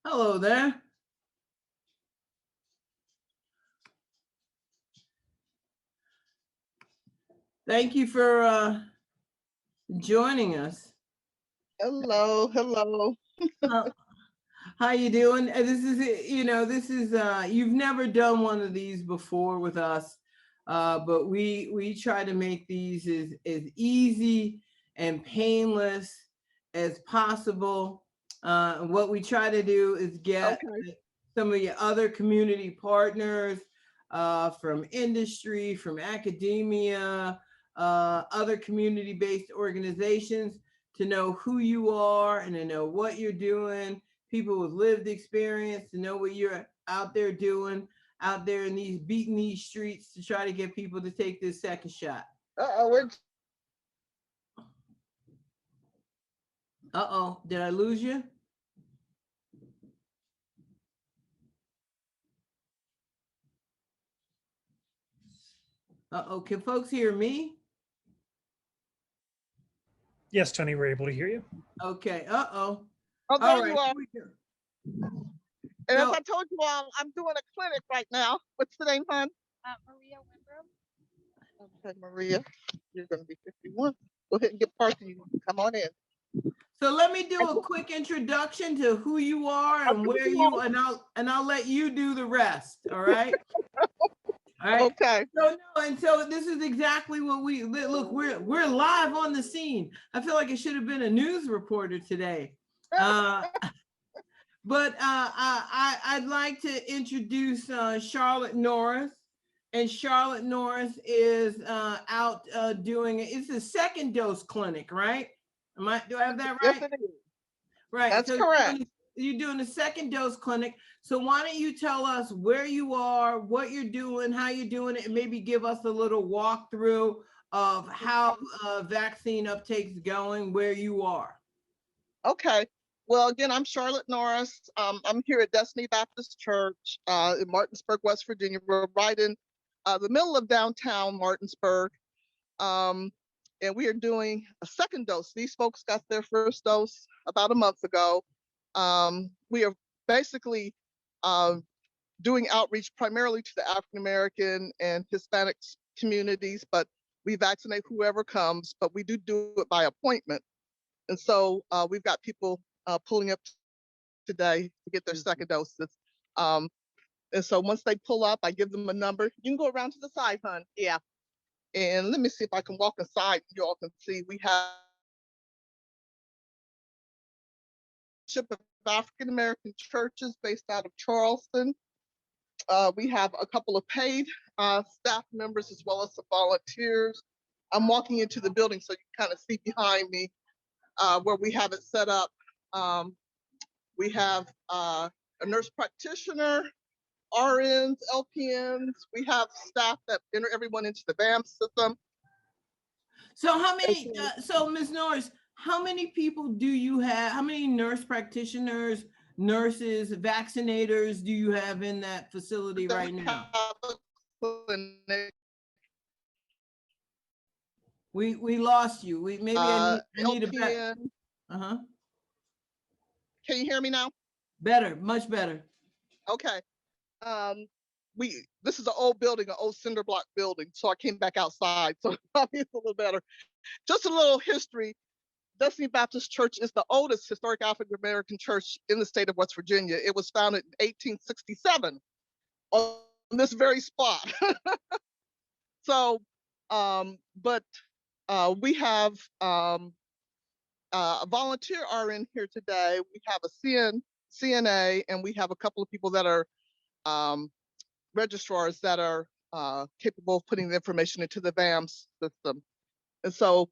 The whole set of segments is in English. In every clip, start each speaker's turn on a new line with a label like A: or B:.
A: Hello there. Thank you for joining us.
B: Hello, hello.
A: How, how you doing? This is, you've never done one of these before with us, but we try to make these as easy and painless as possible. What we try to do is get
B: Okay.
A: some of your other community partners from industry, from academia, other community-based organizations to know who you are and to know what you're doing, people with lived experience to know what you're out there doing, out there in these beating these streets to try to get people to take this second shot.
B: Uh-oh,
A: Uh-oh, did I lose you? Uh-oh, can folks hear me?
C: Yes, Tony, we're able to hear you.
A: Okay, uh-oh.
B: oh, there
A: All right.
B: you are. And
A: So-
B: as I told you all, I'm doing a clinic right now. What's the name, hon?
D: Maria Windrum.
B: Okay, Maria, you're going to be 51. Go ahead and get parked and you can come on in.
A: So let me do a quick introduction to who you are and where you, and I'll let you do the rest. All right. All right.
B: Okay.
A: So this is exactly what we look. We're live on the scene. I feel like it should have been a news reporter today. But I'd like to introduce Charlotte Norris, and Charlotte Norris is out doing it's a second dose clinic, right? Do I have that right?
B: Yes, it is.
A: Right.
B: That's
A: so
B: correct.
A: You're doing a second dose clinic. So why don't you tell us where you are, what you're doing, how you're doing it, and maybe give us a little walkthrough of how vaccine uptake's going, where you are.
B: Okay. Well, again, I'm Charlotte Norris. I'm here at Destiny Baptist Church in Martinsburg, West Virginia. We're right in the middle of downtown Martinsburg. And we are doing a second dose. These folks got their first dose about a month ago. We are basically doing outreach primarily to the African American and Hispanic communities, but we vaccinate whoever comes, but we do it by appointment. And so we've got people pulling up today to get their second doses. And so once they pull up, I give them a number. You can go around to the side, hon. Yeah. And let me see if I can walk inside. You all can see we have of African American churches based out of Charleston. We have a couple of paid staff members as well as some volunteers. I'm walking into the building so you can kind of see behind me where we have it set up. We have a nurse practitioner, RNs, LPNs. We have staff that enter everyone into the VAM system.
A: So how many, so Ms. Norris, how many people do you have? How many nurse practitioners, nurses, vaccinators do you have in that facility right now? We lost you. Maybe I need a better. Uh-huh.
B: Can you hear me now?
A: Better, much better.
B: Okay. This is an old building, an old cinder block building, so I came back outside, so probably it's a little better. Just a little history. Destiny Baptist Church is the oldest historic African American church in the state of West Virginia. It was founded in 1867 on this very spot. So, we have a volunteer RN here today. We have a CNA, and we have a couple of people that are registrars that are capable of putting the information into the VAM system. And so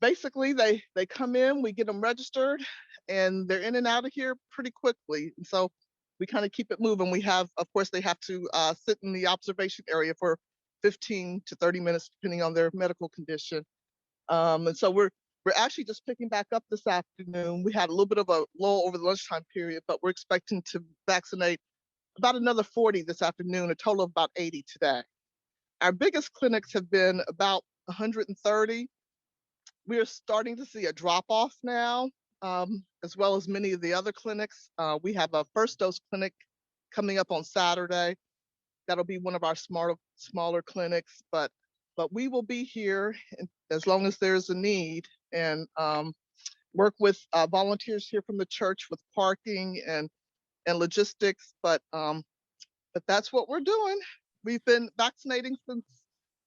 B: basically they come in, we get them registered, and they're in and out of here pretty quickly. And so we kind of keep it moving. We have, of course, they have to sit in the observation area for 15 to 30 minutes, depending on their medical condition. And so we're actually just picking back up this afternoon. We had a little bit of a lull over the lunchtime period, but we're expecting to vaccinate about another 40 this afternoon, a total of about 80 today. Our biggest clinics have been about 130. We are starting to see a drop off now. as well as many of the other clinics. We have a first dose clinic coming up on Saturday. That'll be one of our smaller clinics, but we will be here as long as there's a need, and work with volunteers here from the church with parking and logistics. But that's what we're doing. We've been vaccinating since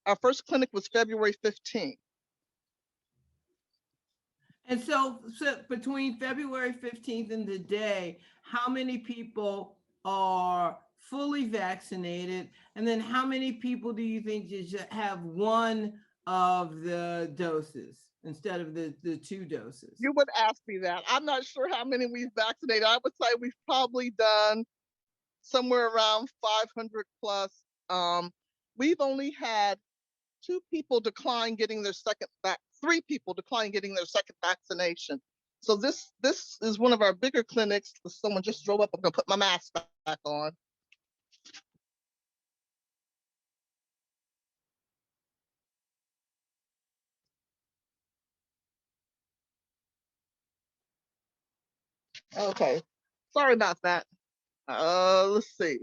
B: our first clinic was February 15th.
A: And so between February 15th and today, how many people are fully vaccinated? And then how many people do you think just have one of the doses instead of the 2 doses?
B: You would ask me that. I'm not sure how many we've vaccinated. I would say we've probably done somewhere around 500 plus. We've only had 2 people decline getting their second 3 people decline getting their second vaccination. So this is one of our bigger clinics. Someone just drove up. I'm gonna put my mask back on. Okay, sorry about that. Let's see.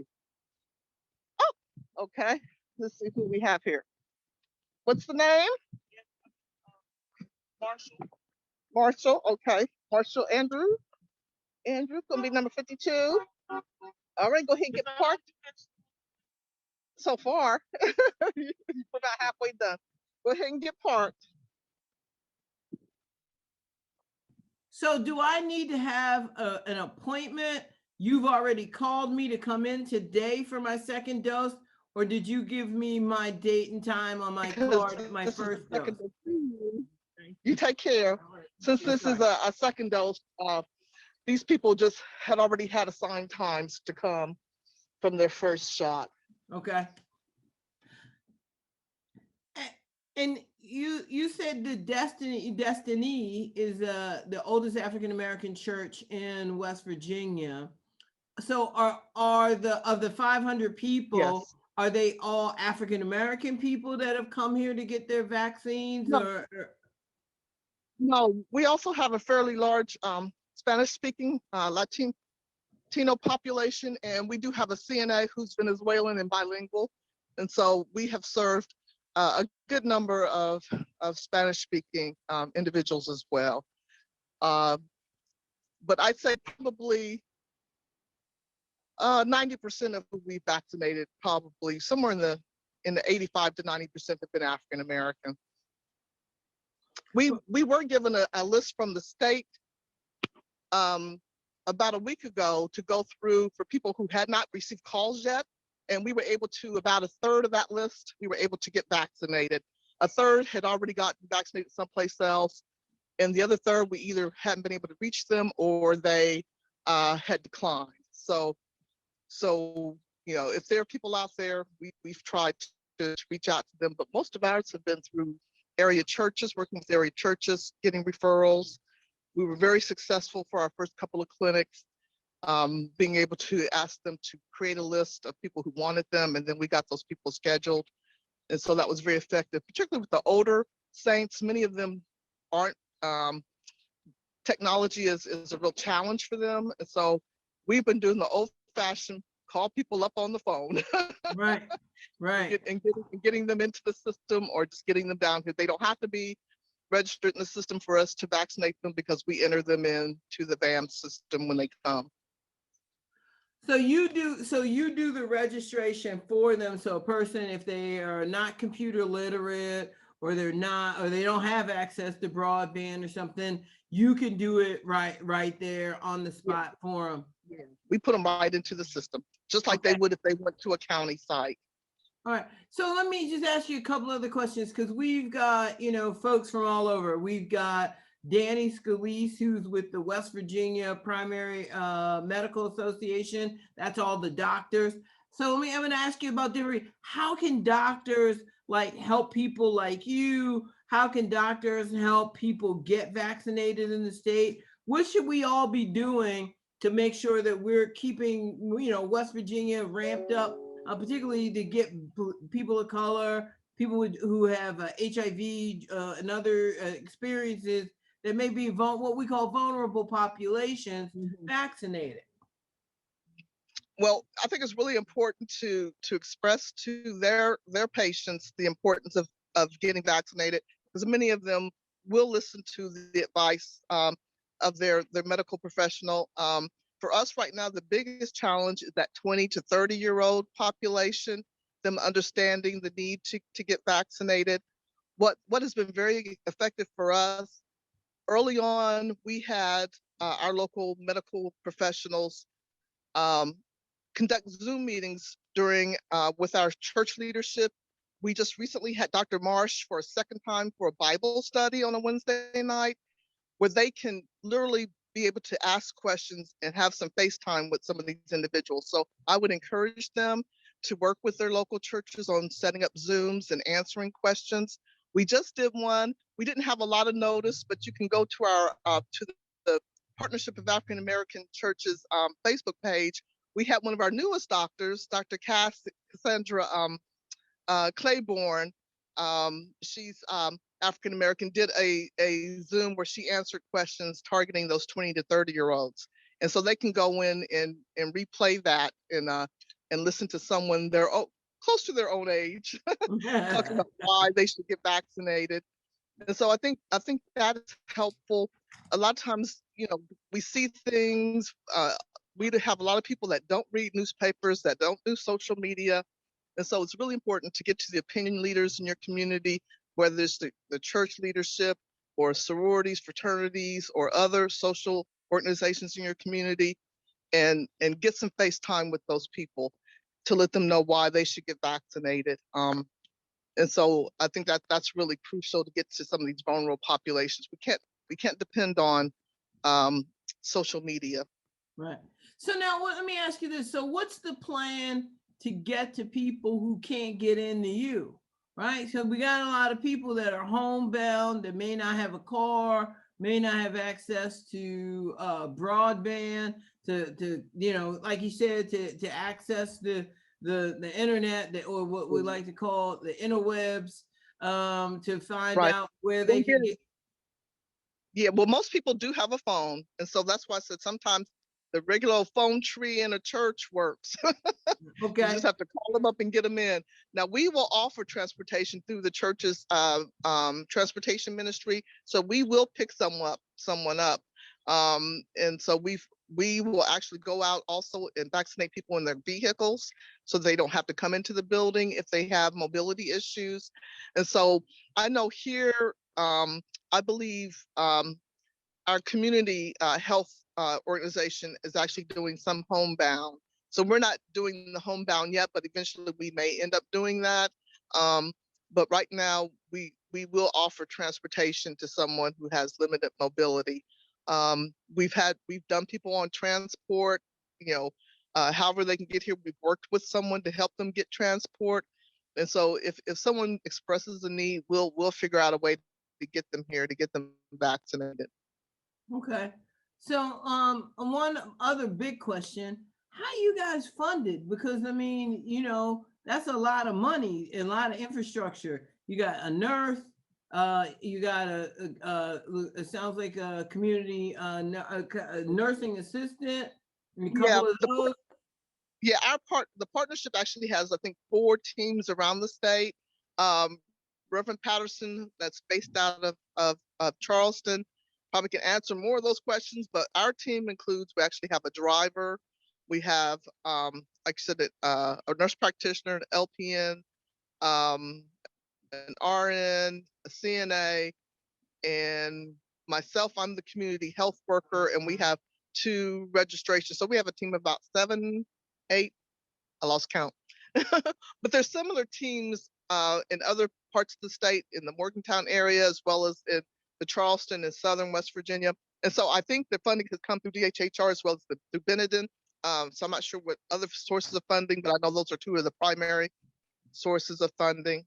B: Oh, okay. Let's see who we have here. What's the name? Marshall, okay. Marshall Andrew. Andrew, gonna be number 52. All right, go ahead and get parked. So far, we're about halfway done. Go ahead and get parked.
A: So do I need to have an appointment? You've already called me to come in today for my second dose, or did you give me my date and time on my card at my first dose?
B: You take care. Since this is a second dose, these people just had already had assigned times to come from their first shot.
A: Okay. And you said the Destiny is the oldest African American church in West Virginia. So are the 500 people,
B: Yes.
A: are they all African American people that have come here to get their vaccines?
B: No. No, we also have a fairly large Spanish-speaking Latino population, and we do have a CNA who's Venezuelan and bilingual, and so we have served a good number of Spanish-speaking individuals as well. But I'd say probably 90% of who we vaccinated, probably somewhere in the 85 to 90% have been African American. We were given a list from the state about a week ago to go through for people who had not received calls yet. And we were able to, about a third of that list, we were able to get vaccinated. A third had already gotten vaccinated someplace else. And the other third, we either hadn't been able to reach them or they had declined. So, you know, if there are people out there, we've tried to reach out to them, but most of ours have been through area churches, working with area churches, getting referrals. We were very successful for our first couple of clinics, being able to ask them to create a list of people who wanted them, and then we got those people scheduled. And so that was very effective, particularly with the older saints. Many of them aren't, technology is a real challenge for them. And so we've been doing the old fashioned call people up on the phone.
A: Right, right.
B: and getting them into the system, or just getting them down here. They don't have to be registered in the system for us to vaccinate them, because we enter them into the VAM system when they come.
A: So you do the registration for them. So a person, if they are not computer literate, or they don't have access to broadband or something, you can do it right there on the spot for them.
B: Yeah. We put them right into the system, just like they would if they went to a county site.
A: All right. So let me just ask you a couple other questions, because we've got, folks from all over. We've got Danny Scalise, who's with the West Virginia Primary Medical Association. That's all the doctors. So I'm going to ask you about how can doctors help people like you? How can doctors help people get vaccinated in the state? What should we all be doing to make sure that we're keeping, West Virginia ramped up, particularly to get people of color, people who have HIV and other experiences that may be what we call vulnerable populations vaccinated?
B: Well, I think it's really important to express to their patients the importance of getting vaccinated, because many of them will listen to the advice of their medical professional. For us right now, the biggest challenge is that 20 to 30-year-old population, them understanding the need to get vaccinated. What has been very effective for us, early on, we had our local medical professionals conduct Zoom meetings during with our church leadership. We just recently had Dr. Marsh for a second time for a Bible study on a Wednesday night, where they can literally be able to ask questions and have some FaceTime with some of these individuals. So I would encourage them to work with their local churches on setting up Zooms and answering questions. We just did one. We didn't have a lot of notice, but you can go to our to the Partnership of African American Churches Facebook page. We had one of our newest doctors, Dr. Cassandra Claiborne. She's African American, did a Zoom where she answered questions targeting those 20 to 30-year-olds. And so they can go in and replay that and listen to someone close to their own age talking about why they should get vaccinated. And so I think that is helpful. A lot of times, we see things. We have a lot of people that don't read newspapers, that don't do social media. And so it's really important to get to the opinion leaders in your community, whether it's the church leadership or sororities, fraternities, or other social organizations in your community, and get some face time with those people to let them know why they should get vaccinated. And so I think that's really crucial to get to some of these vulnerable populations. We can't depend on social media.
A: Right. So now let me ask you this. So what's the plan to get to people who can't get into you, right? So we got a lot of people that are homebound, that may not have a car, may not have access to broadband, to like you said, to access the internet, or what we like to call the interwebs, to find out where they can get.
B: Yeah, well, most people do have a phone. And so that's why I said sometimes the regular old phone tree in a church works.
A: Okay.
B: You just have to call them up and get them in. Now, we will offer transportation through the church's transportation ministry. So we will pick someone up. And so we will actually go out also and vaccinate people in their vehicles, so they don't have to come into the building if they have mobility issues. And so I know here, I believe our community health organization is actually doing some homebound. So we're not doing the homebound yet, but eventually we may end up doing that. But right now we will offer transportation to someone who has limited mobility. We've done people on transport, however they can get here. We've worked with someone to help them get transport. And so if someone expresses a need, we'll figure out a way to get them here, to get them vaccinated.
A: Okay. So one other big question, how you guys funded? Because I mean, that's a lot of money and a lot of infrastructure. You got a nurse, you got it sounds like a community a nursing assistant, and a couple of those.
B: Yeah, the partnership actually has, I think, 4 teams around the state. Reverend Patterson, that's based out of Charleston, probably can answer more of those questions, but our team includes, we actually have a driver. We have, like I said, a nurse practitioner, an LPN, an RN, a CNA, and myself, I'm the community health worker, and we have 2 registrations. So we have a team of about 7, 8, I lost count. But there's similar teams in other parts of the state, in the Morgantown area, as well as in the Charleston and Southern West Virginia. And so I think the funding has come through DHHR as well as through Benedin. So I'm not sure what other sources of funding, but I know those are 2 of the primary sources of funding.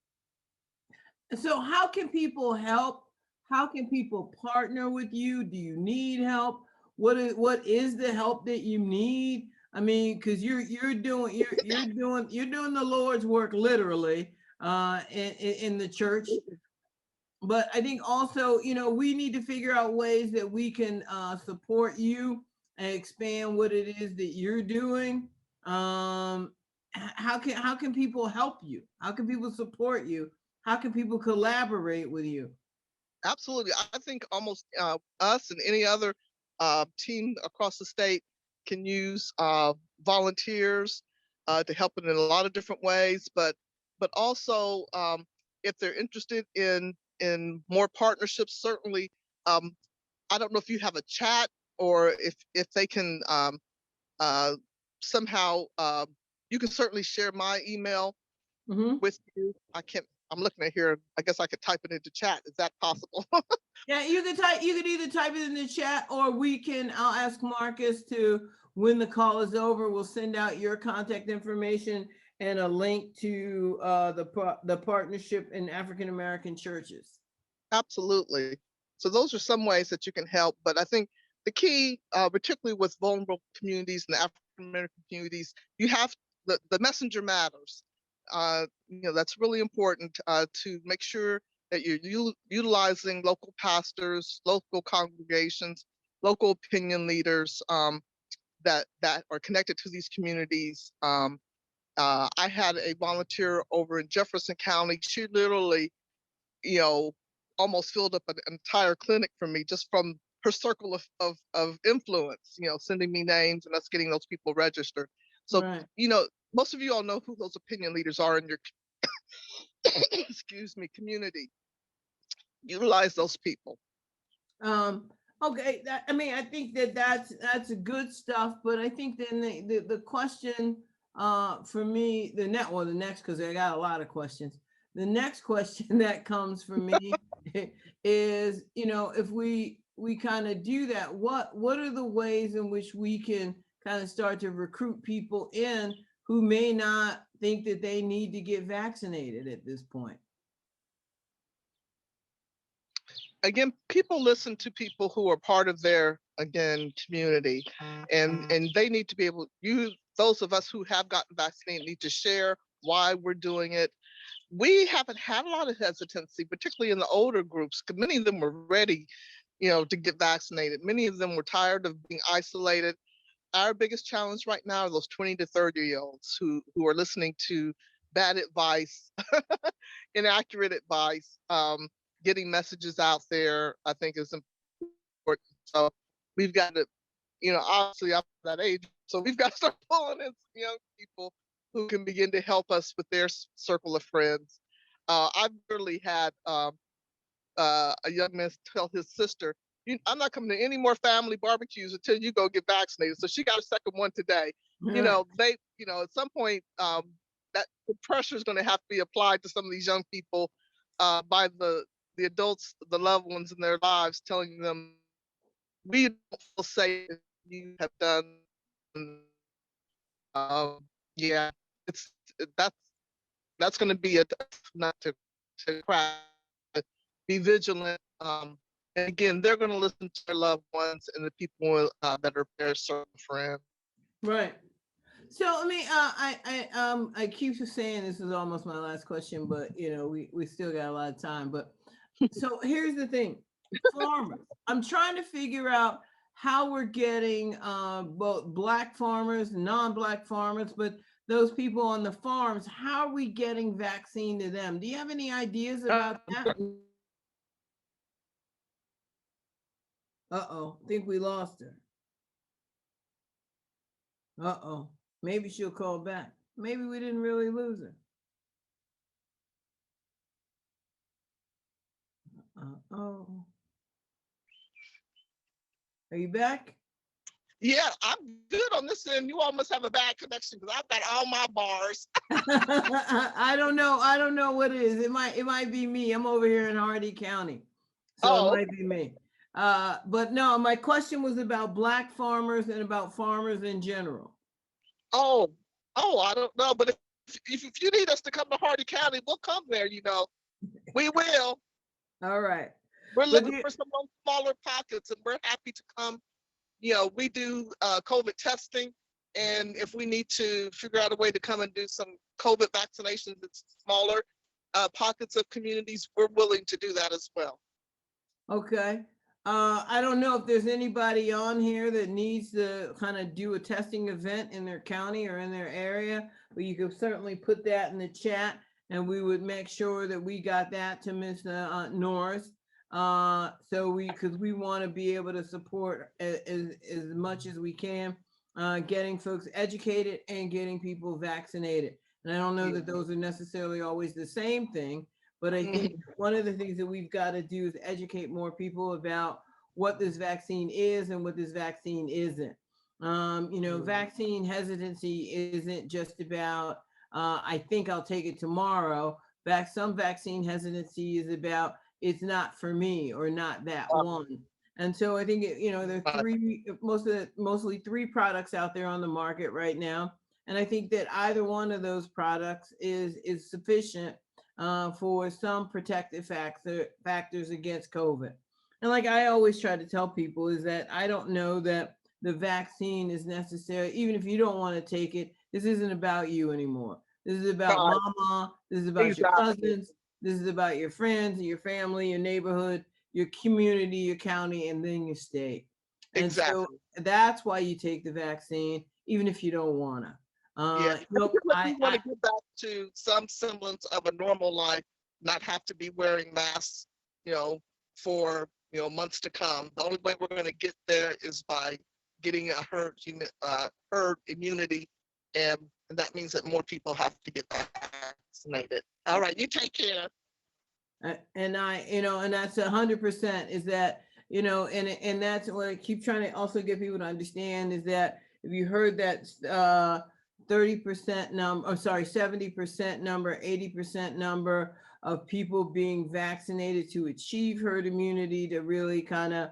A: So how can people help? How can people partner with you? Do you need help? What is the help that you need? I mean, because you're doing the Lord's work literally in the church. But I think also, we need to figure out ways that we can support you and expand what it is that you're doing. How can people help you? How can people support you? How can people collaborate with you?
B: Absolutely. I think almost us and any other team across the state can use volunteers to help in a lot of different ways, but also if they're interested in more partnerships, certainly. I don't know if you have a chat or if they can somehow you can certainly share my email
A: Mm-hmm.
B: with you. I'm looking at here. I guess I could type it into chat. Is that possible?
A: Yeah, you could either type it in the chat, or I'll ask Marcus to, when the call is over, we'll send out your contact information and a link to the partnership in African American churches.
B: Absolutely. So those are some ways that you can help. But I think the key, particularly with vulnerable communities and African American communities, you have the messenger matters. That's really important to make sure that you're utilizing local pastors, local congregations, local opinion leaders that are connected to these communities. I had a volunteer over in Jefferson County. She literally, almost filled up an entire clinic for me just from her circle of influence, sending me names and us getting those people registered. So,
A: Right.
B: Most of you all know who those opinion leaders are in your excuse me, community. Utilize those people.
A: Okay. I think that's good stuff, but I think then the question for me, the next, because I got a lot of questions. The next question that comes for me is, if we kind of do that, what are the ways in which we can kind of start to recruit people in who may not think that they need to get vaccinated at this point?
B: Again, people listen to people who are part of their community, and they need to be able. Those of us who have gotten vaccinated need to share why we're doing it. We haven't had a lot of hesitancy, particularly in the older groups, because many of them were ready, to get vaccinated. Many of them were tired of being isolated. Our biggest challenge right now are those 20 to 30-year-olds who are listening to bad advice, inaccurate advice. Getting messages out there, I think, is important. So we've got to, obviously I'm that age, so we've got to start pulling in some young people who can begin to help us with their circle of friends. I've literally had a young man tell his sister, I'm not coming to any more family barbecues until you go get vaccinated. So she got a second one today.
A: Right.
B: At some point, that the pressure is going to have to be applied to some of these young people by the adults, the loved ones in their lives, telling them, we don't feel safe if you have done. Yeah, that's going to be not to crack. Be vigilant. And again, they're going to listen to their loved ones and the people that are their certain friends.
A: Right. So I keep saying this is almost my last question, but we still got a lot of time. But so here's the thing, farmers. I'm trying to figure out how we're getting both Black farmers, non-Black farmers, but those people on the farms, how are we getting vaccine to them? Do you have any ideas about that? Uh-oh, I think we lost her. Uh-oh, maybe she'll call back. Maybe we didn't really lose her. Uh-oh. Are you back?
B: Yeah, I'm good on this end. You all must have a bad connection because I've got all my bars.
A: I don't know what it is. It might be me. I'm over here in Hardy County, so it might be me. But no, my question was about Black farmers and about farmers in general.
B: Oh, I don't know. But if you need us to come to Hardy County, we'll come there, We will.
A: All right.
B: We're looking for some smaller pockets, and we're happy to come. We do COVID testing, and if we need to figure out a way to come and do some COVID vaccinations that's smaller, pockets of communities, we're willing to do that as well.
A: Okay. I don't know if there's anybody on here that needs to kind of do a testing event in their county or in their area, but you could certainly put that in the chat and we would make sure that we got that to Ms. Norris. Because we want to be able to support as much as we can, getting folks educated and getting people vaccinated. And I don't know that those are necessarily always the same thing, but I think one of the things that we've got to do is educate more people about what this vaccine is and what this vaccine isn't. Vaccine hesitancy isn't just about, I think I'll take it tomorrow. Some vaccine hesitancy is about, it's not for me or not that one. And so I think, there are mostly three products out there on the market right now. And I think that either one of those products is sufficient for some protective factors against COVID. And like I always try to tell people is that I don't know that the vaccine is necessary, even if you don't want to take it, this isn't about you anymore. This is about mama, this is about your cousins, this is about your friends, your family, your neighborhood, your community, your county, and then your state. And so that's why you take the vaccine, even if you don't want to.
B: I want to get back to some semblance of a normal life, not have to be wearing masks, for months to come. The only way we're going to get there is by getting a herd immunity, and that means that more people have to get vaccinated. All right, you take care.
A: And that's 100% is that, and that's what I keep trying to also get people to understand is that if you heard that 30% number, 70% number, 80% number of people being vaccinated to achieve herd immunity to really kind of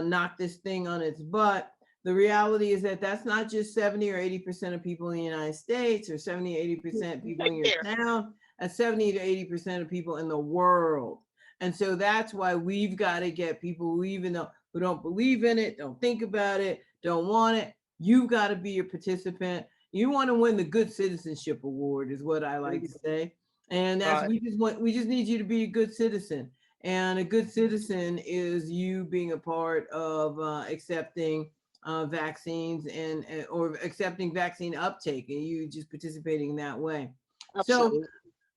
A: knock this thing on its butt. The reality is that that's not just 70 or 80% of people in the United States or 70, 80% of people in your town, that's 70 to 80% of people in the world. And so that's why we've got to get people who, even though who don't believe in it, don't think about it, don't want it, you've got to be a participant. You want to win the Good Citizenship Award is what I like to say. And that's, we just need you to be a good citizen. And a good citizen is you being a part of accepting vaccines or accepting vaccine uptake, and you just participating that way. Absolutely. So,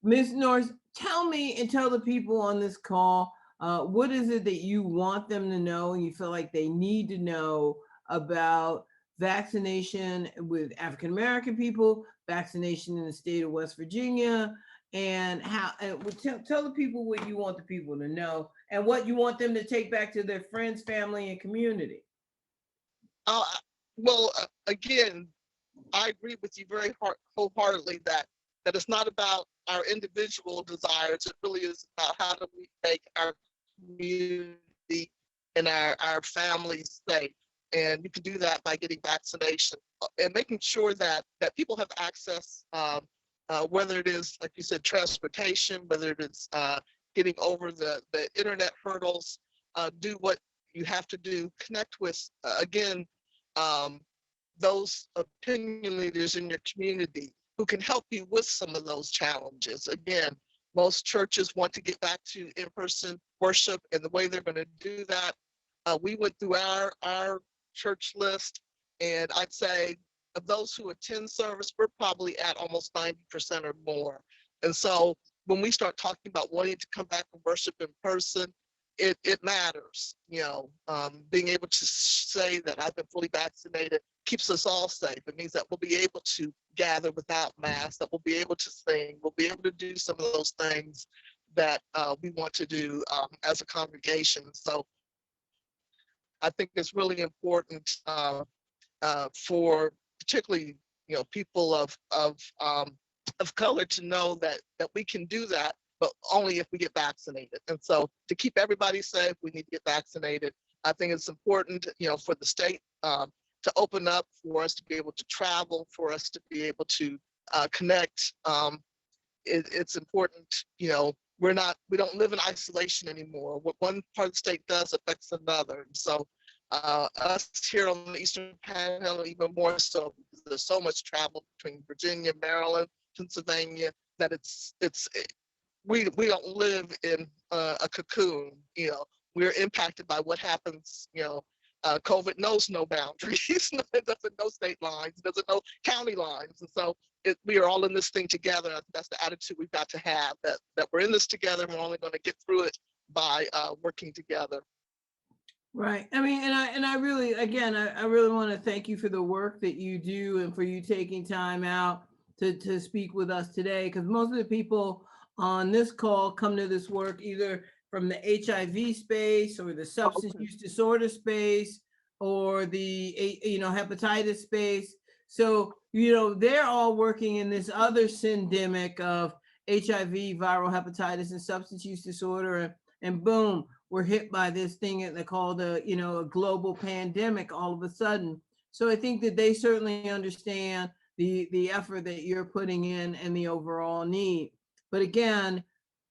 A: Ms. Norris, tell me and tell the people on this call, what is it that you want them to know and you feel like they need to know about vaccination with African-American people, vaccination in the state of West Virginia, and how, tell the people what you want the people to know and what you want them to take back to their friends, family, and community.
B: Again, I agree with you very wholeheartedly that it's not about our individual desires. It really is about how do we make our community and our families safe. And you can do that by getting vaccination and making sure that people have access, whether it is, like you said, transportation, whether it is getting over the internet hurdles, do what you have to do, connect with, again, those opinion leaders in your community who can help you with some of those challenges. Again, most churches want to get back to in-person worship, and the way they're going to do that, we went through our church list, and I'd say of those who attend service, we're probably at almost 90% or more. And so when we start talking about wanting to come back and worship in person, it matters. Being able to say that I've been fully vaccinated keeps us all safe. It means that we'll be able to gather without masks, that we'll be able to sing, we'll be able to do some of those things that we want to do as a congregation. So I think it's really important for particularly people of color to know that we can do that, but only if we get vaccinated. And so to keep everybody safe, we need to get vaccinated. I think it's important, for the state to open up, for us to be able to travel, for us to be able to connect. It's important, we don't live in isolation anymore. What one part of the state does affects another. And so us here on the Eastern Panhandle, even more so, because there's so much travel between Virginia, Maryland, Pennsylvania, that we don't live in a cocoon. We're impacted by what happens. COVID knows no boundaries. It doesn't know state lines. It doesn't know county lines. And so we are all in this thing together. That's the attitude we've got to have, that we're in this together. We're only going to get through it by working together.
A: Right. I mean, and I really, again, I really want to thank you for the work that you do and for you taking time out to speak with us today, because most of the people on this call come to this work either from the HIV space or the substance use disorder space or the hepatitis space. So, they're all working in this other syndemic of HIV, viral hepatitis, and substance use disorder, and boom, we're hit by this thing that they call a global pandemic all of a sudden. So I think that they certainly understand the effort that you're putting in and the overall need. But again,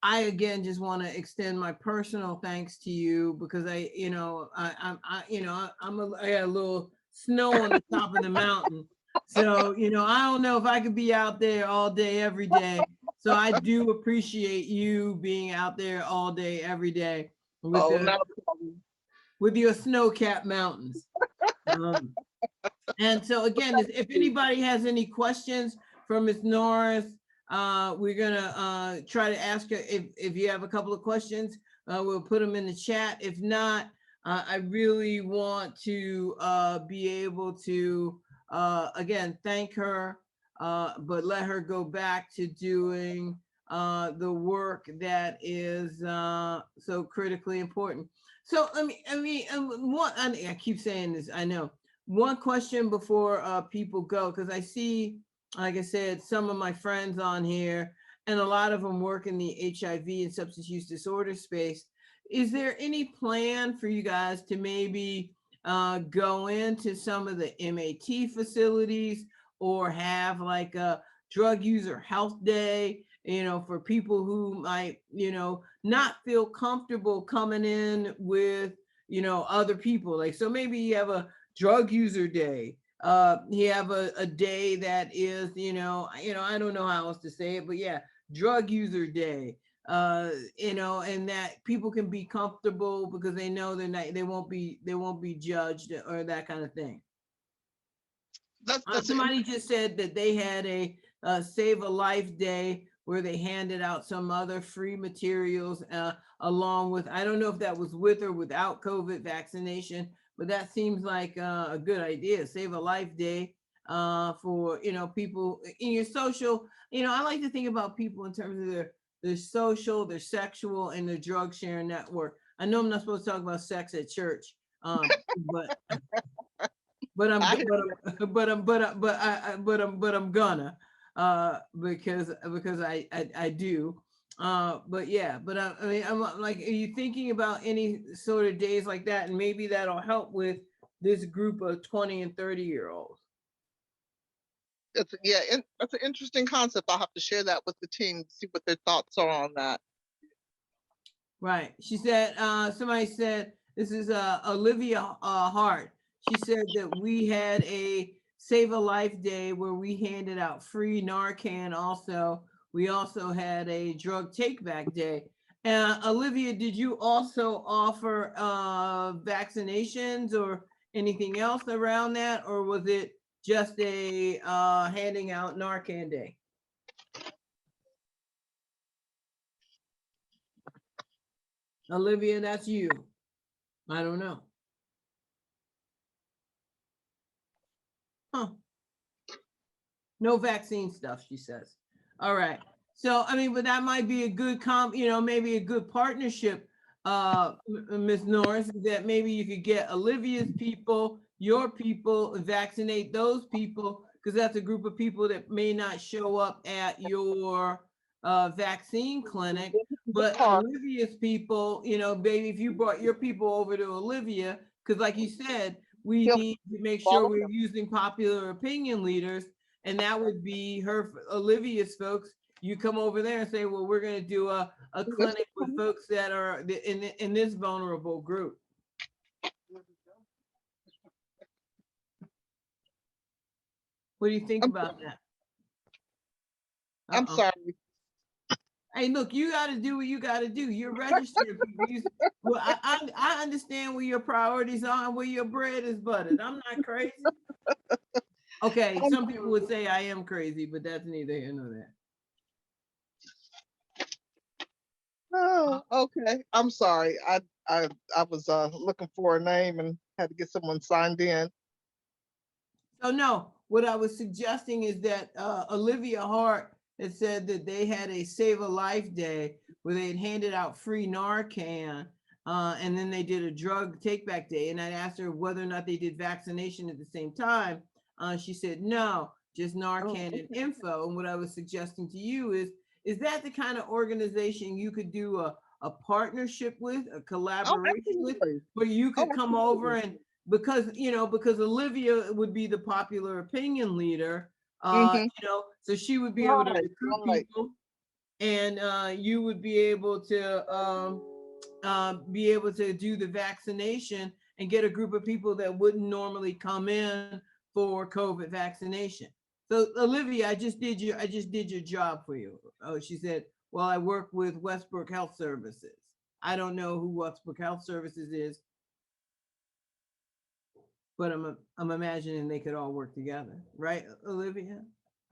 A: I just want to extend my personal thanks to you, because I got a little snow on the top of the mountain. So, I don't know if I could be out there all day, every day. So I do appreciate you being out there all day, every day with your snow-capped mountains. And so again, if anybody has any questions for Ms. Norris, we're gonna try to ask her. If you have a couple of questions, we'll put them in the chat. If not, I really want to be able to again thank her, but let her go back to doing the work that is so critically important. So I keep saying this, I know. One question before people go, because I see, like I said, some of my friends on here, and a lot of them work in the HIV and substance use disorder space. Is there any plan for you guys to maybe go into some of the MAT facilities, or have like a drug user health day, for people who might, not feel comfortable coming in with, other people? Like, so maybe you have a drug user day. You have a day that is, I don't know how else to say it, but yeah, drug user day. And that people can be comfortable because they know they won't be judged or that kind of thing. Somebody just said that they had a Save a Life Day where they handed out some other free materials along with, I don't know if that was with or without COVID vaccination, but that seems like a good idea. Save a Life Day for, people in your social. I like to think about people in terms of their social, their sexual, and their drug sharing network. I know I'm not supposed to talk about sex at church, but I'm gonna because I do. But yeah, I mean, I'm like, are you thinking about any sort of days like that? And maybe that'll help with this group of 20 and 30-year-olds.
B: That's an interesting concept. I'll have to share that with the team, see what their thoughts are on that.
A: Right. She said, somebody said, this is Olivia Hart. She said that we had a Save a Life Day where we handed out free Narcan. Also, we also had a drug take back day. Olivia, did you also offer vaccinations or anything else around that, or was it just a handing out Narcan day? Olivia, that's you. I don't know. Huh. No vaccine stuff, she says. All right. So, I mean, but that might be a good maybe a good partnership, Ms. Norris, that maybe you could get Olivia's people, your people, and vaccinate those people, because that's a group of people that may not show up at your vaccine clinic, but Olivia's people, baby, if you brought your people over to Olivia, because like you said, we need to make sure we're using popular opinion leaders, and that would be Olivia's folks. You come over there and say, well, we're going to do a clinic with folks that are in this vulnerable group. What do you think about that?
B: I'm sorry.
A: Hey, look, you got to do what you got to do. You're registered people. Well, I understand where your priorities are and where your bread is buttered. I'm not crazy. Okay, some people would say I am crazy, but that's neither here nor there.
B: Oh, okay. I'm sorry. I was looking for a name and had to get someone signed in.
A: So no, what I was suggesting is that Olivia Hart had said that they had a Save a Life Day where they had handed out free Narcan, and then they did a drug take back day. And I asked her whether or not they did vaccination at the same time. She said no, just Narcan and info. And what I was suggesting to you is that the kind of organization you could do a partnership with, a collaboration with, where you could come over and because Olivia would be the popular opinion leader, so she would be able to recruit people, and you would be able to do the vaccination and get a group of people that wouldn't normally come in for COVID vaccination. So Olivia, I just did your job for you. Oh, she said, well, I work with Westbrook Health Services. I don't know who Westbrook Health Services is, but I'm imagining they could all work together, right, Olivia?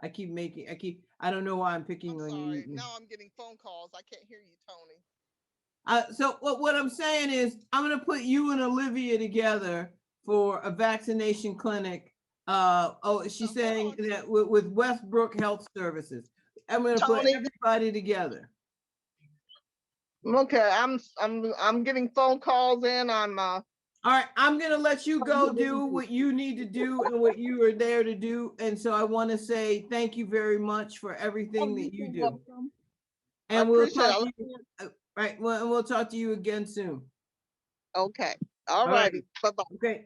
A: I don't know why I'm picking on you.
B: Now I'm getting phone calls. I can't hear you, Tony.
A: So what I'm saying is I'm going to put you and Olivia together for a vaccination clinic. She's saying that with Westbrook Health Services. I'm going to put everybody together.
B: Okay, I'm getting phone calls in.
A: All right, I'm going to let you go do what you need to do and what you are there to do. And so I want to say thank you very much for everything that you do. And we'll talk to you, right? Well, and we'll talk to you again soon.
B: Okay. All righty. Bye-bye.
A: Okay.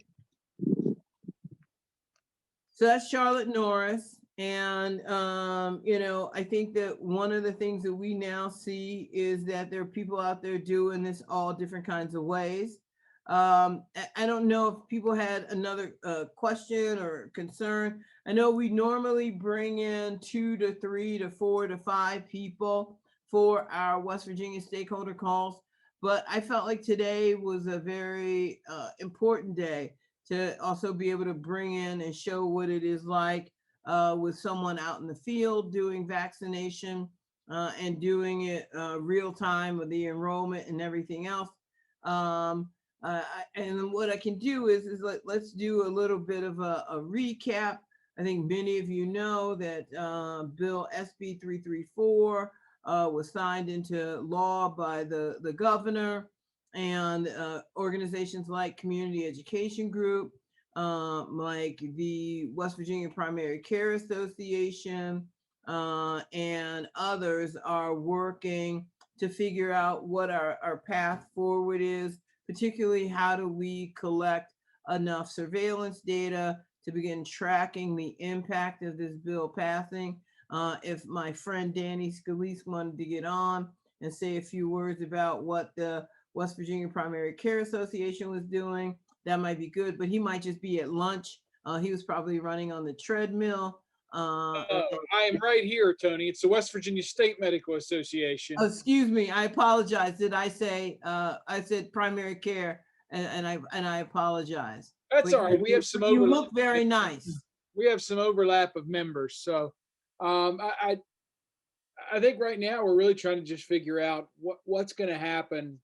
A: So that's Charlotte Norris. And, I think that one of the things that we now see is that there are people out there doing this all different kinds of ways. I don't know if people had another question or concern. I know we normally bring in 2 to 3 to 4 to 5 people for our West Virginia stakeholder calls, but I felt like today was a very important day to also be able to bring in and show what it is like with someone out in the field doing vaccination and doing it real time with the enrollment and everything else. And what I can do is let's do a little bit of a recap. I think many of you know that Bill SB 334 was signed into law by the governor, and organizations like Community Education Group, like the West Virginia Primary Care Association, and others are working to figure out what our path forward is. Particularly, how do we collect enough surveillance data to begin tracking the impact of this bill passing? If my friend Danny Scalise wanted to get on and say a few words about what the West Virginia Primary Care Association was doing, that might be good, but he might just be at lunch. He was probably running on the treadmill.
E: I am right here, Tony. It's the West Virginia State Medical Association.
A: Oh, excuse me, I apologize. Did I say I said primary care, and I apologize.
E: That's all right. We have some overlap.
A: You look very nice.
E: We have some overlap of members, so I think right now we're really trying to just figure out what's going to happen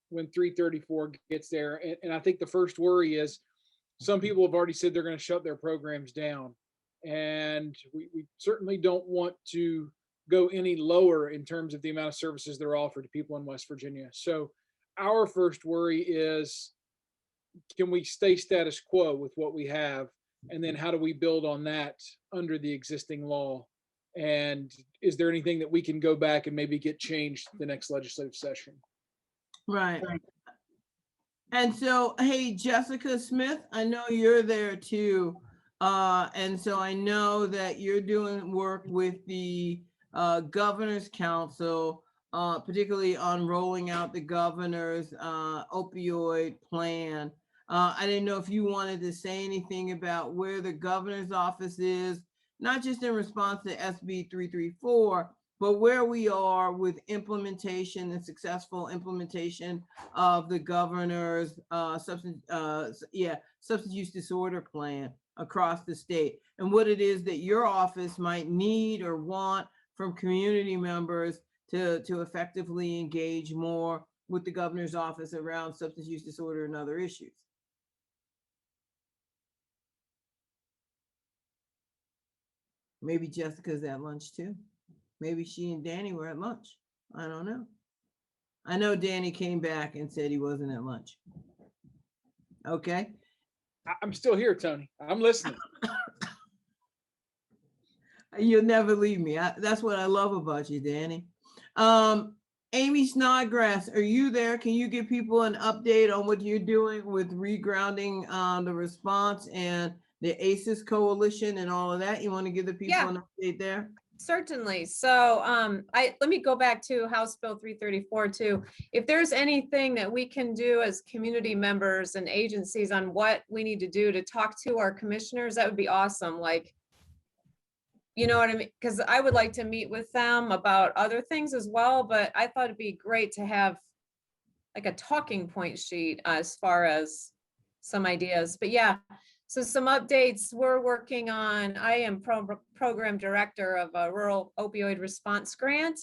E: when 334 gets there, and I think the first worry is some people have already said they're going to shut their programs down. And we certainly don't want to go any lower in terms of the amount of services that are offered to people in West Virginia. So our first worry is, can we stay status quo with what we have? And then how do we build on that under the existing law? And is there anything that we can go back and maybe get changed the next legislative session?
A: Right. And so, hey, Jessica Smith, I know you're there too. And so I know that you're doing work with the Governor's Council, particularly on rolling out the governor's opioid plan. I didn't know if you wanted to say anything about where the governor's office is, not just in response to SB 334, but where we are with implementation and successful implementation of the governor's substance use disorder plan across the state, and what it is that your office might need or want from community members to effectively engage more with the governor's office around substance use disorder and other issues. Maybe Jessica's at lunch too. Maybe she and Danny were at lunch. I don't know. I know Danny came back and said he wasn't at lunch. Okay.
E: I'm still here, Tony. I'm listening.
A: You'll never leave me. That's what I love about you, Danny. Amy Snodgrass, are you there? Can you give people an update on what you're doing with regrounding the response and the ACEs coalition and all of that? You want to give the people an update there?
F: Certainly. So let me go back to House Bill 334 too. If there's anything that we can do as community members and agencies on what we need to do to talk to our commissioners, that would be awesome. Like, you know what I mean? Because I would like to meet with them about other things as well, but I thought it'd be great to have like a talking point sheet as far as some ideas. But yeah, so some updates we're working on. I am program director of a rural opioid response grant,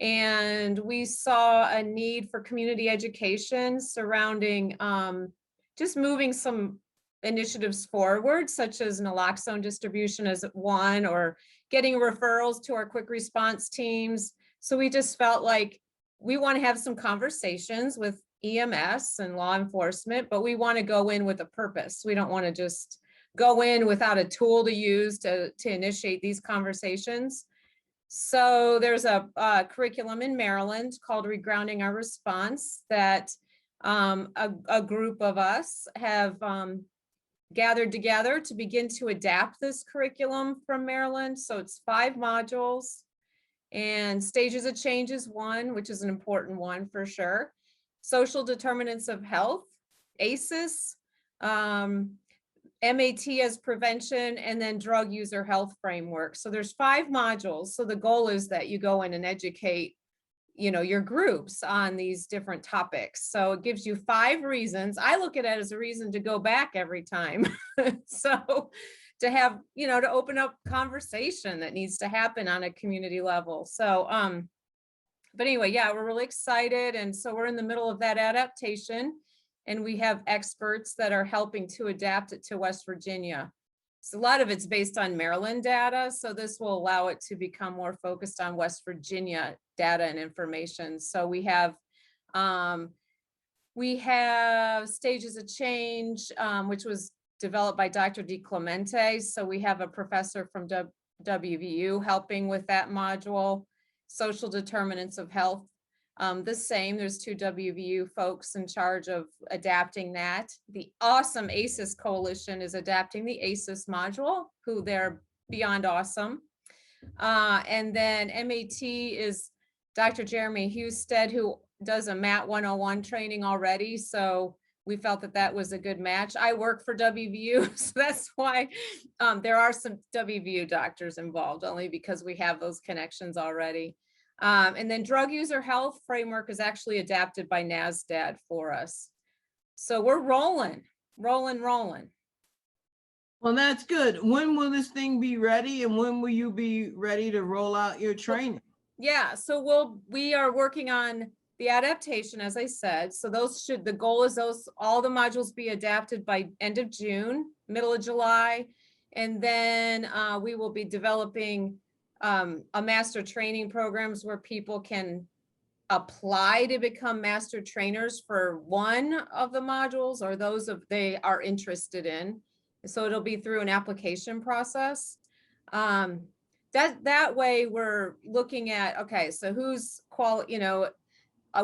F: and we saw a need for community education surrounding just moving some initiatives forward, such as naloxone distribution as one, or getting referrals to our quick response teams. So we just felt like we want to have some conversations with EMS and law enforcement, but we want to go in with a purpose. We don't want to just go in without a tool to use to initiate these conversations. So there's a curriculum in Maryland called Regrounding Our Response that a group of us have gathered together to begin to adapt this curriculum from Maryland. So it's 5 modules, and stages of change is one, which is an important one for sure. Social determinants of health, ACEs, MAT as prevention, and then drug user health framework. So there's 5 modules. So the goal is that you go in and educate, you know, your groups on these different topics. So it gives you 5 reasons. I look at it as a reason to go back every time. So to have, you know, to open up conversation that needs to happen on a community level. So, but anyway, yeah, we're really excited. And so we're in the middle of that adaptation, and we have experts that are helping to adapt it to West Virginia. So a lot of it's based on Maryland data. So this will allow it to become more focused on West Virginia data and information. So we have stages of change, which was developed by Dr. DiClemente. So we have a professor from WVU helping with that module. Social determinants of health, the same. There's 2 WVU folks in charge of adapting that. The awesome ACEs coalition is adapting the ACEs module, who they're beyond awesome. And then MAT is Dr. Jeremy Husted, who does a MAT 101 training already. So we felt that that was a good match. I work for WVU, so that's why there are some WVU doctors involved, only because we have those connections already. And then drug user health framework is actually adapted by NASDAD for us. So we're rolling. Well,
A: that's good. When will this thing be ready, and when will you be ready to roll out your training?
F: Yeah, so we are working on the adaptation, as I said. So the goal is all the modules be adapted by end of June, middle of July. And then we will be developing a master training programs where people can apply to become master trainers for one of the modules, or those of they are interested in. So it'll be through an application process. That way we're looking at, okay, so who's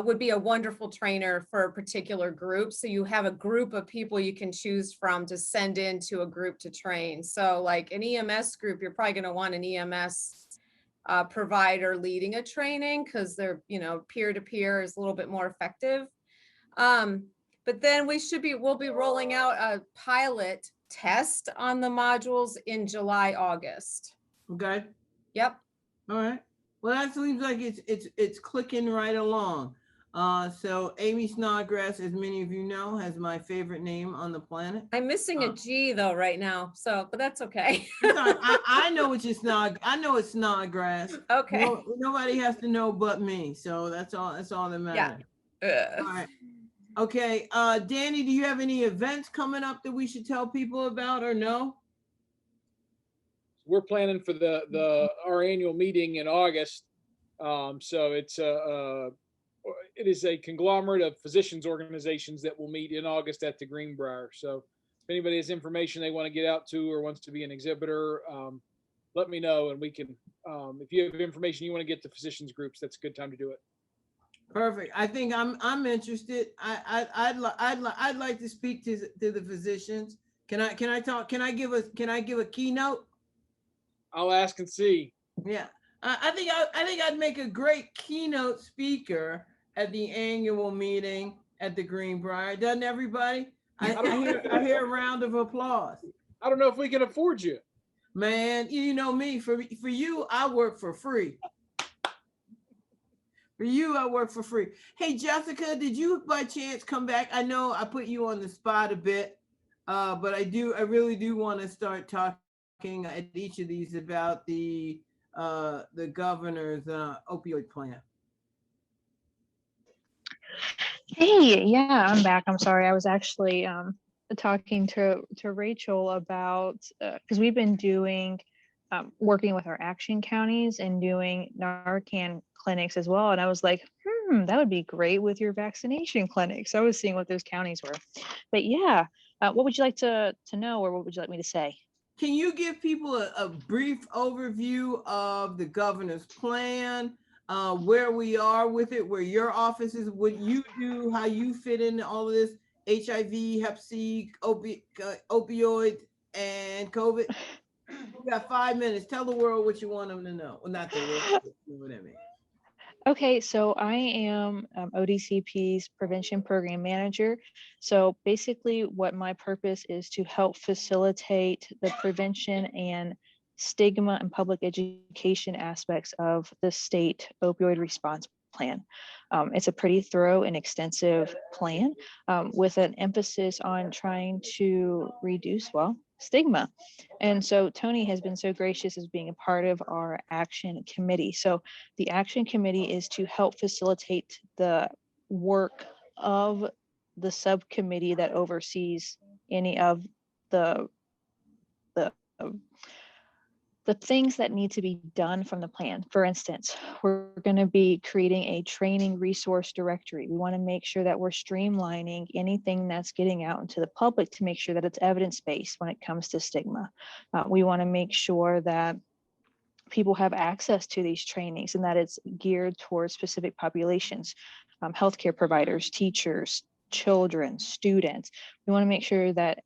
F: would be a wonderful trainer for a particular group. So you have a group of people you can choose from to send into a group to train. So like an EMS group, you're probably going to want an EMS provider leading a training, because they're, peer-to-peer is a little bit more effective. But then we'll be rolling out a pilot test on the modules in July, August.
A: Okay.
F: Yep.
A: All right. Well, that seems like it's clicking right along. So Amy Snodgrass, as many of you know, has my favorite name on the planet.
F: I'm missing a G though right now, so, but that's okay.
A: I know it's I know it's Snodgrass.
F: Okay.
A: No, nobody has to know but me. So that's all that matters. All right. Okay. Danny, do you have any events coming up that we should tell people about or no?
E: We're planning for our annual meeting in August. So it is a conglomerate of physicians organizations that will meet in August at the Greenbrier. So if anybody has information they want to get out to or wants to be an exhibitor, let me know and we can, if you have information you want to get to physicians groups, that's a good time to do it.
A: Perfect. I think I'm interested. I'd like to speak to the physicians. Can I talk? Can I give a keynote?
E: I'll ask and see.
A: Yeah. I think I'd make a great keynote speaker at the annual meeting at the Greenbrier. Doesn't everybody? I hear a round of applause.
E: I don't know if we can afford you.
A: Man, you know me. For you, I work for free. For you, I work for free. Hey, Jessica, did you by chance come back? I know I put you on the spot a bit, but I really do want to start talking at each of these about the governor's opioid plan.
G: Hey, yeah, I'm back. I'm sorry. I was actually talking to Rachel about, because we've been doing, working with our action counties and doing Narcan clinics as well. And I was like, that would be great with your vaccination clinics. I was seeing what those counties were. But yeah, what would you like to know, or what would you like me to say?
A: Can you give people a brief overview of the governor's plan, where we are with it, where your office is, what you do, how you fit into all of this, HIV, Hep C, opioid, and COVID? We got 5 minutes. Tell the world what you want them to know. Well, not the world, you know what I mean.
G: Okay, so I am ODCP's prevention program manager. So basically what my purpose is to help facilitate the prevention and stigma and public education aspects of the state opioid response plan. It's a pretty thorough and extensive plan with an emphasis on trying to reduce, stigma. And so Tony has been so gracious as being a part of our action committee. So the action committee is to help facilitate the work of the subcommittee that oversees any of the things that need to be done from the plan. For instance, we're going to be creating a training resource directory. We want to make sure that we're streamlining anything that's getting out into the public to make sure that it's evidence-based when it comes to stigma. We want to make sure that people have access to these trainings and that it's geared towards specific populations, healthcare providers, teachers, children, students. We want to make sure that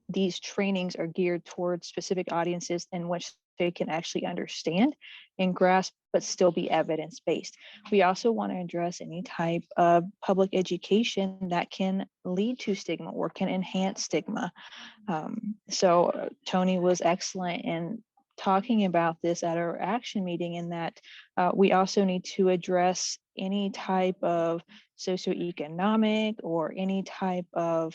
G: these trainings are geared towards specific audiences in which they can actually understand and grasp, but still be evidence-based. We also want to address any type of public education that can lead to stigma or can enhance stigma. So Tony was excellent in talking about this at our action meeting, in that we also need to address any type of socioeconomic or any type of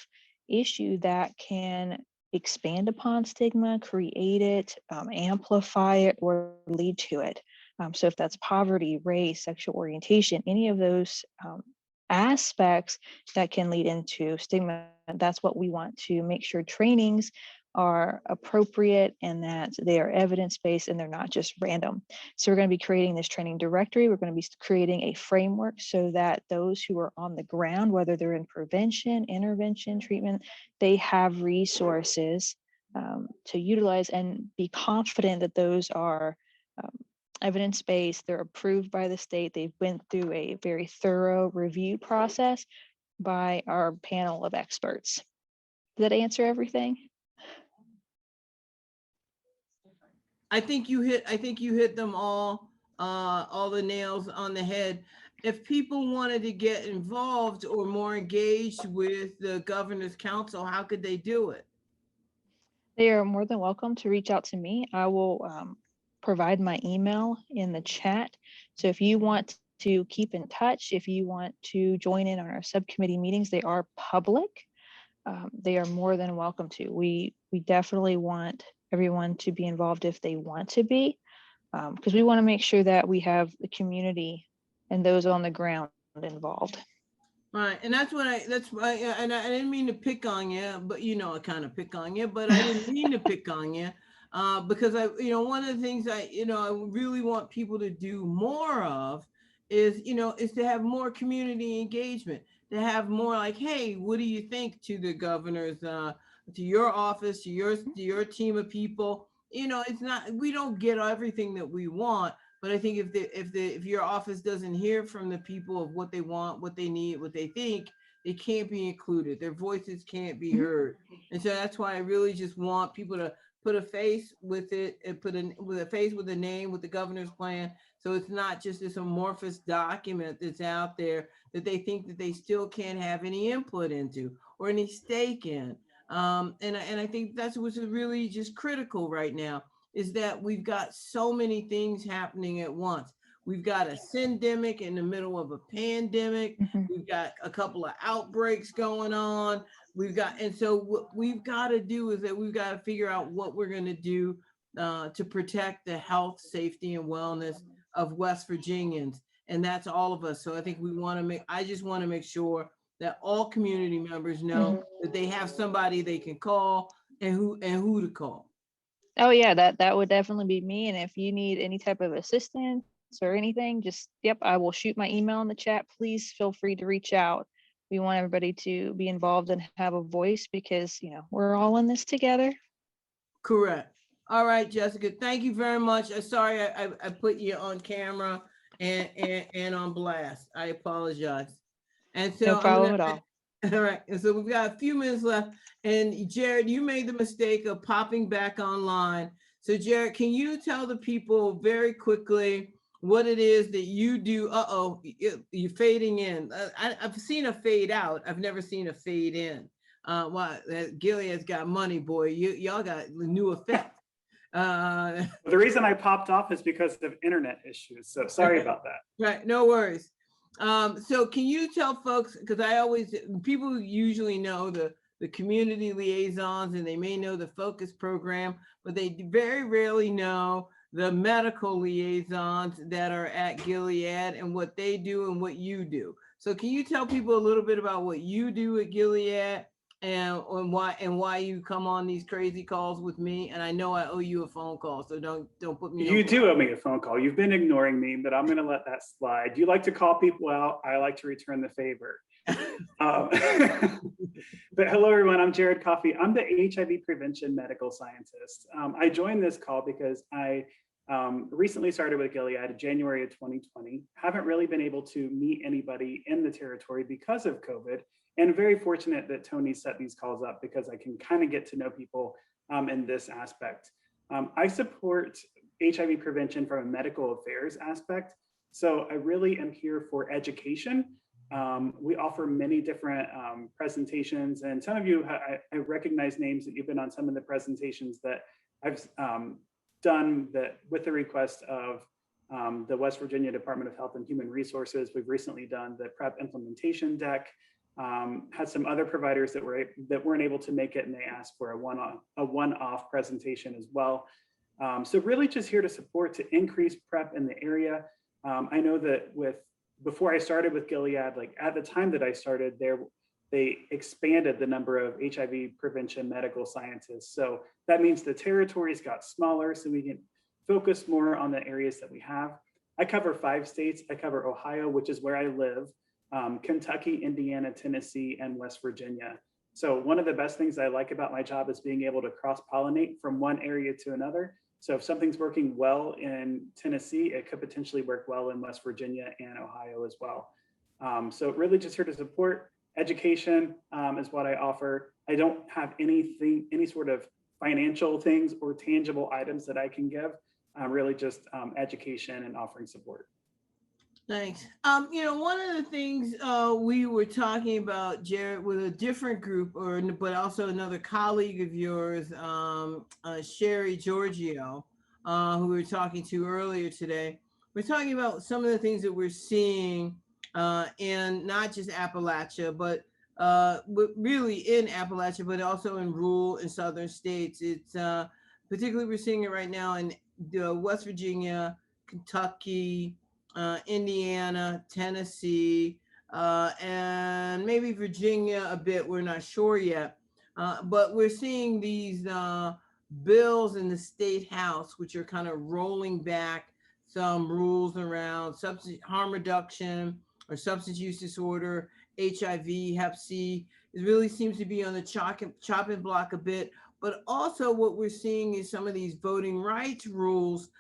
G: issue that can expand upon stigma, create it, amplify it, or lead to it. So if that's poverty, race, sexual orientation, any of those aspects that can lead into stigma, that's what we want to make sure trainings are appropriate and that they are evidence-based and they're not just random. So we're going to be creating this training directory. We're going to be creating a framework so that those who are on the ground, whether they're in prevention, intervention, treatment, they have resources to utilize and be confident that those are evidence-based, they're approved by the state, they've went through a very thorough review process by our panel of experts. Did that answer everything?
A: I think you hit them all the nails on the head. If people wanted to get involved or more engaged with the Governor's Council, how could they do it?
G: They are more than welcome to reach out to me. I will provide my email in the chat. So if you want to keep in touch, if you want to join in on our subcommittee meetings, they are public. They are more than welcome to. We definitely want everyone to be involved if they want to be, because we want to make sure that we have the community and those on the ground involved.
A: Right, and that's why and I didn't mean to pick on you, but I kind of pick on you, but I didn't mean to pick on you, because one of the things I really want people to do more of is to have more community engagement, to have more like, hey, what do you think, to the governors, to your office, to your team of people. It's not, we don't get everything that we want. But I think if your office doesn't hear from the people of what they want, what they need, what they think, they can't be included. Their voices can't be heard. And so that's why I really just want people to put a face with it and with a face with a name with the governor's plan. So it's not just this amorphous document that's out there that they think that they still can't have any input into or any stake in. And I think that's what's really just critical right now, is that we've got so many things happening at once. We've got a syndemic in the middle of a pandemic. We've got a couple of outbreaks going on. And so what we've got to do is that we've got to figure out what we're going to do to protect the health, safety, and wellness of West Virginians. And that's all of us. So I think I just want to make sure that all community members know that they have somebody they can call and who to call.
G: Oh yeah, that would definitely be me. And if you need any type of assistance or anything, just, I will shoot my email in the chat. Please feel free to reach out. We want everybody to be involved and have a voice, because, we're all in this together.
A: Correct. All right, Jessica, thank you very much. I'm sorry I put you on camera and on blast. I apologize. And so
G: No problem at all.
A: All right, and so we've got a few minutes left. And Jared, you made the mistake of popping back online. So Jared, can you tell the people very quickly what it is that you do? You're fading in. I've seen a fade out. I've never seen a fade in. Gilead's got money, boy. Y'all got new effect.
H: The reason I popped off is because of internet issues. So sorry about that.
A: Right, no worries. So can you tell folks, because people usually know the community liaisons and they may know the focus program, but they very rarely know the medical liaisons that are at Gilead and what they do and what you do. So can you tell people a little bit about what you do at Gilead and why you come on these crazy calls with me? And I know I owe you a phone call, so don't put me.
H: You do owe me a phone call. You've been ignoring me, but I'm going to let that slide. You like to call people out. I like to return the favor. But hello, everyone. I'm Jared Coffey. I'm the HIV prevention medical scientist. I joined this call because I recently started with Gilead in January of 2020. Haven't really been able to meet anybody in the territory because of COVID. And very fortunate that Tony set these calls up because I can kind of get to know people in this aspect. I support HIV prevention from a medical affairs aspect. So I really am here for education. We offer many different presentations, and some of you, I recognize names that you've been on some of the presentations that I've done that with the request of the West Virginia Department of Health and Human Resources. We've recently done the PrEP implementation deck. Had some other providers that weren't able to make it, and they asked for a one-off presentation as well. So really just here to support, to increase PrEP in the area. I know that before I started with Gilead, like at the time that I started there, they expanded the number of HIV prevention medical scientists. So that means the territories got smaller so we can focus more on the areas that we have. I cover 5 states. I cover Ohio, which is where I live, Kentucky, Indiana, Tennessee, and West Virginia. So one of the best things I like about my job is being able to cross-pollinate from one area to another. So if something's working well in Tennessee, it could potentially work well in West Virginia and Ohio as well. So really just here to support. Education is what I offer. I don't have any sort of financial things or tangible items that I can give. Really just education and offering support.
A: Thanks. One of the things we were talking about, Jared, with a different group, but also another colleague of yours, Sherry Giorgio, who we were talking to earlier today. We're talking about some of the things that we're seeing in not just Appalachia, but really in Appalachia, but also in rural and southern states. It's particularly we're seeing it right now in West Virginia, Kentucky, Indiana, Tennessee, and maybe Virginia a bit. We're not sure yet, but we're seeing these bills in the state house, which are kind of rolling back some rules around substance harm reduction or substance use disorder, HIV, Hep C. It really seems to be on the chopping block a bit. But also what we're seeing is some of these voting rights rules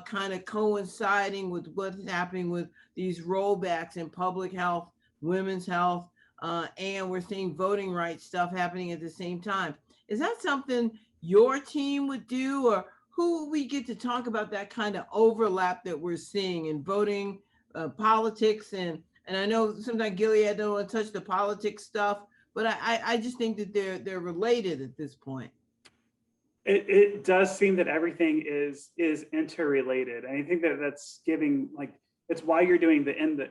A: kind of coinciding with what's happening with these rollbacks in public health, women's health, and we're seeing voting rights stuff happening at the same time. Is that something your team would do, or who would we get to talk about that kind of overlap that we're seeing in voting, politics, and I know sometimes Gilead don't want to touch the politics stuff, but I just think that they're related at this point.
H: It does seem that everything is interrelated. And I think that that's giving, like, it's why you're doing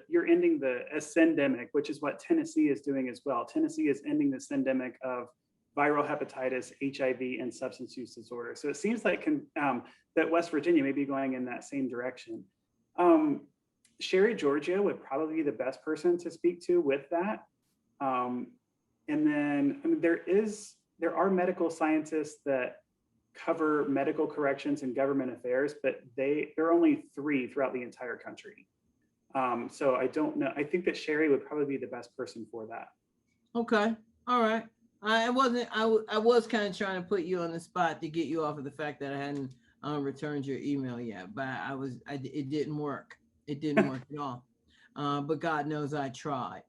H: you're ending the ascendemic, which is what Tennessee is doing as well. Tennessee is ending the ascendemic of viral hepatitis, HIV, and substance use disorder. So it seems like that West Virginia may be going in that same direction. Sherry Giorgio would probably be the best person to speak to with that. And then, I mean, there are medical scientists that cover medical corrections and government affairs, but there are only 3 throughout the entire country. So I don't know. I think that Sherry would probably be the best person for that. Okay.
A: All right. I was kind of trying to put you on the spot to get you off of the fact that I hadn't returned your email yet, but it didn't work. It didn't work at all. But God knows I tried.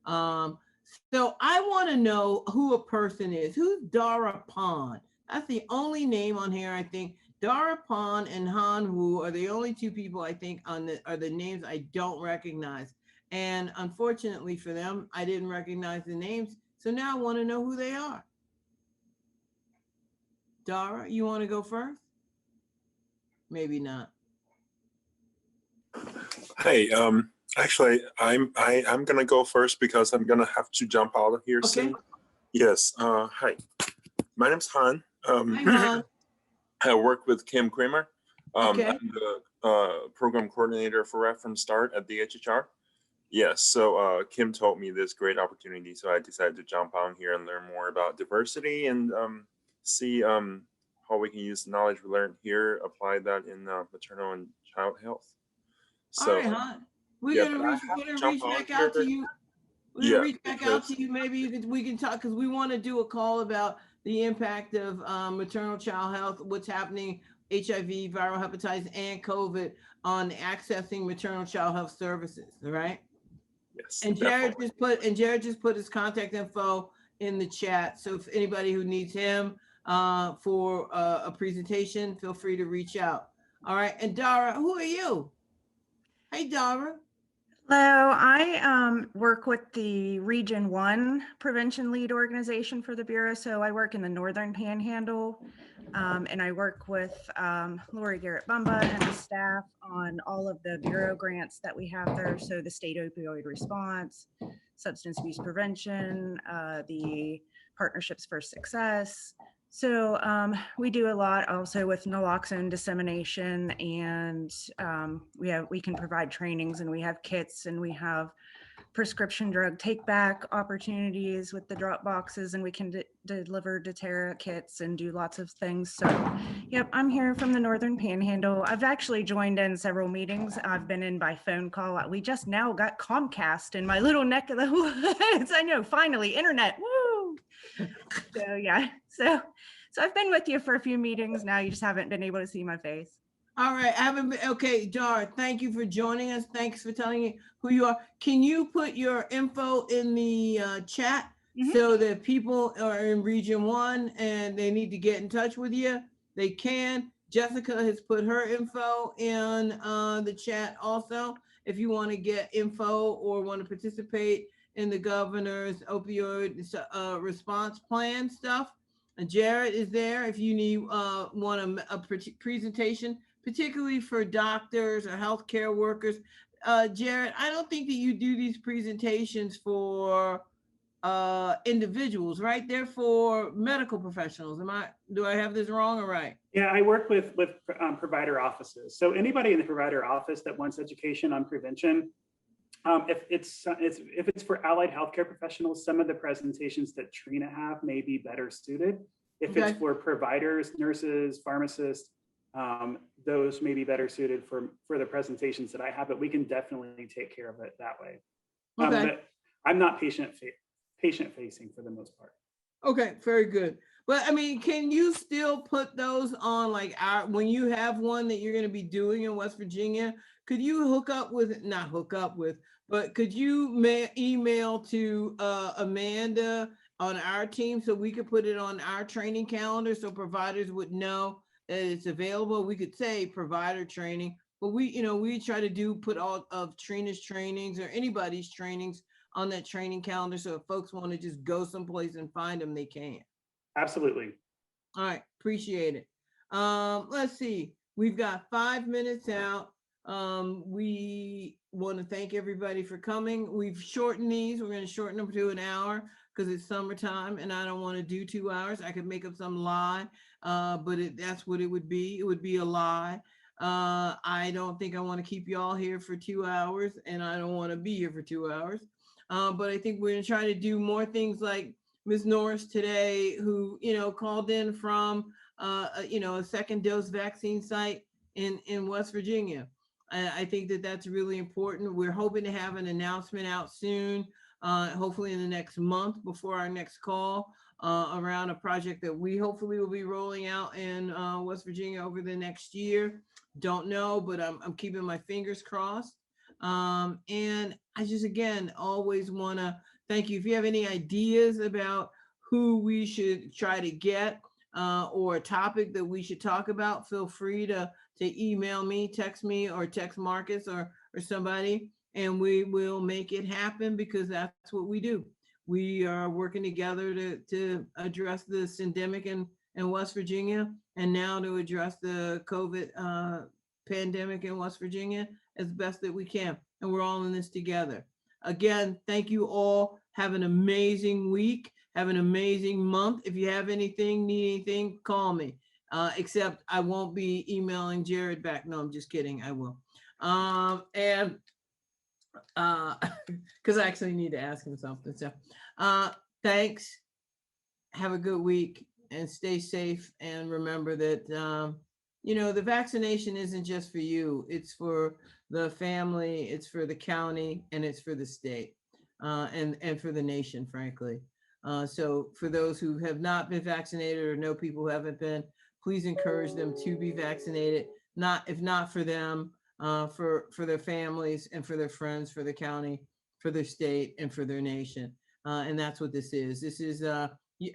A: So I want to know who a person is. Who's Dara Pond? That's the only name on here, I think. Dara Pond and Han Wu are the only 2 people I think are the names I don't recognize. And unfortunately for them, I didn't recognize the names. So now I want to know who they are. Dara, you want to go first? Maybe not.
I: Hey, actually, I'm gonna go first because I'm gonna have to jump out of here soon. Yes. Hi, my name's Han.
A: Hi, Han.
I: I work with Kim Kramer.
A: Okay.
I: I'm the program coordinator for Reference Start at DHHR. Yes. So Kim told me this great opportunity, so I decided to jump on here and learn more about diversity and see how we can use the knowledge we learned here, apply that in maternal and child health. So,
A: all right, Han. We're gonna reach back out to you. We're gonna reach back out to you. Maybe we can talk, because we want to do a call about the impact of maternal child health, what's happening, HIV, viral hepatitis, and COVID on accessing maternal child health services. All right.
I: Yes.
A: And Jared just put his contact info in the chat. So if anybody who needs him for a presentation, feel free to reach out. All right. And Dara, who are you? Hey, Dara.
J: Hello, I work with the Region 1 Prevention Lead Organization for the Bureau. So I work in the Northern Panhandle, and I work with Lori Garrett-Bumba and the staff on all of the Bureau grants that we have there. So the State Opioid Response, Substance Abuse Prevention, the Partnerships for Success. So we do a lot also with naloxone dissemination, and we can provide trainings, and we have kits, and we have prescription drug take back opportunities with the drop boxes, and we can deliver Deterra kits and do lots of things. So yep, I'm here from the Northern Panhandle. I've actually joined in several meetings. I've been in by phone call. We just now got Comcast in my little neck of the woods. I know, finally, internet, woo! So yeah, so I've been with you for a few meetings now. You just haven't been able to see my face.
A: All right, I haven't been, okay, Dara, thank you for joining us. Thanks for telling me who you are. Can you put your info in the chat so that people are in Region 1 and they need to get in touch with you? They can. Jessica has put her info in the chat also. If you want to get info or want to participate in the governor's opioid response plan stuff. And Jared is there. If you need want a presentation, particularly for doctors or healthcare workers. Jared, I don't think that you do these presentations for individuals, right? They're for medical professionals. Do I have this wrong or right?
H: Yeah, I work with provider offices. So anybody in the provider office that wants education on prevention, if it's for allied healthcare professionals, some of the presentations that Trina have may be better suited. If
A: Okay.
H: it's for providers, nurses, pharmacists, those may be better suited for the presentations that I have, but we can definitely take care of it that way.
A: Okay.
H: But I'm not patient facing for the most part.
A: Okay, very good. But I mean, can you still put those on like when you have one that you're going to be doing in West Virginia? Could you but could you email to Amanda on our team so we could put it on our training calendar so providers would know that it's available? We could say provider training, but we try to put all of Trina's trainings or anybody's trainings on that training calendar. So if folks want to just go someplace and find them, they can.
H: Absolutely.
A: All right, appreciate it. Let's see, we've got 5 minutes out. We want to thank everybody for coming. We've shortened these. We're going to shorten them to an hour because it's summertime and I don't want to do 2 hours. I could make up some lie, but that's what it would be. It would be a lie. I don't think I want to keep y'all here for 2 hours and I don't want to be here for 2 hours. But I think we're going to try to do more things like Ms. Norris today, who, called in from, a second dose vaccine site in West Virginia. I think that that's really important. We're hoping to have an announcement out soon, hopefully in the next month before our next call, around a project that we hopefully will be rolling out in West Virginia over the next year. Don't know, but I'm keeping my fingers crossed. And I just, again, always want to thank you. If you have any ideas about who we should try to get or a topic that we should talk about, feel free to email me, text me, or text Marcus or somebody, and we will make it happen because that's what we do. We are working together to address this endemic in West Virginia and now to address the COVID pandemic in West Virginia as best that we can. And we're all in this together. Again, thank you all. Have an amazing week. Have an amazing month. If you have anything, need anything, call me. Except I won't be emailing Jared back. No, I'm just kidding. I will. And because I actually need to ask him something. So thanks. Have a good week and stay safe. And remember that, the vaccination isn't just for you. It's for the family, it's for the county, and it's for the state, and for the nation, frankly. So for those who have not been vaccinated or know people who haven't been, please encourage them to be vaccinated. If not for them, for their families and for their friends, for the county, for their state, and for their nation. And that's what this is. This is,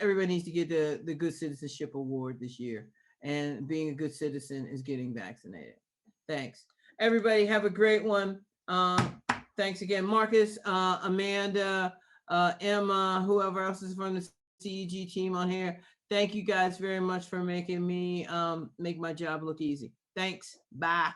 A: everybody needs to get the Good Citizenship Award this year. And being a good citizen is getting vaccinated. Thanks. Everybody have a great one. Thanks again, Marcus, Amanda, Emma, whoever else is from the CEG team on here. Thank you guys very much for making me make my job look easy. Thanks. Bye.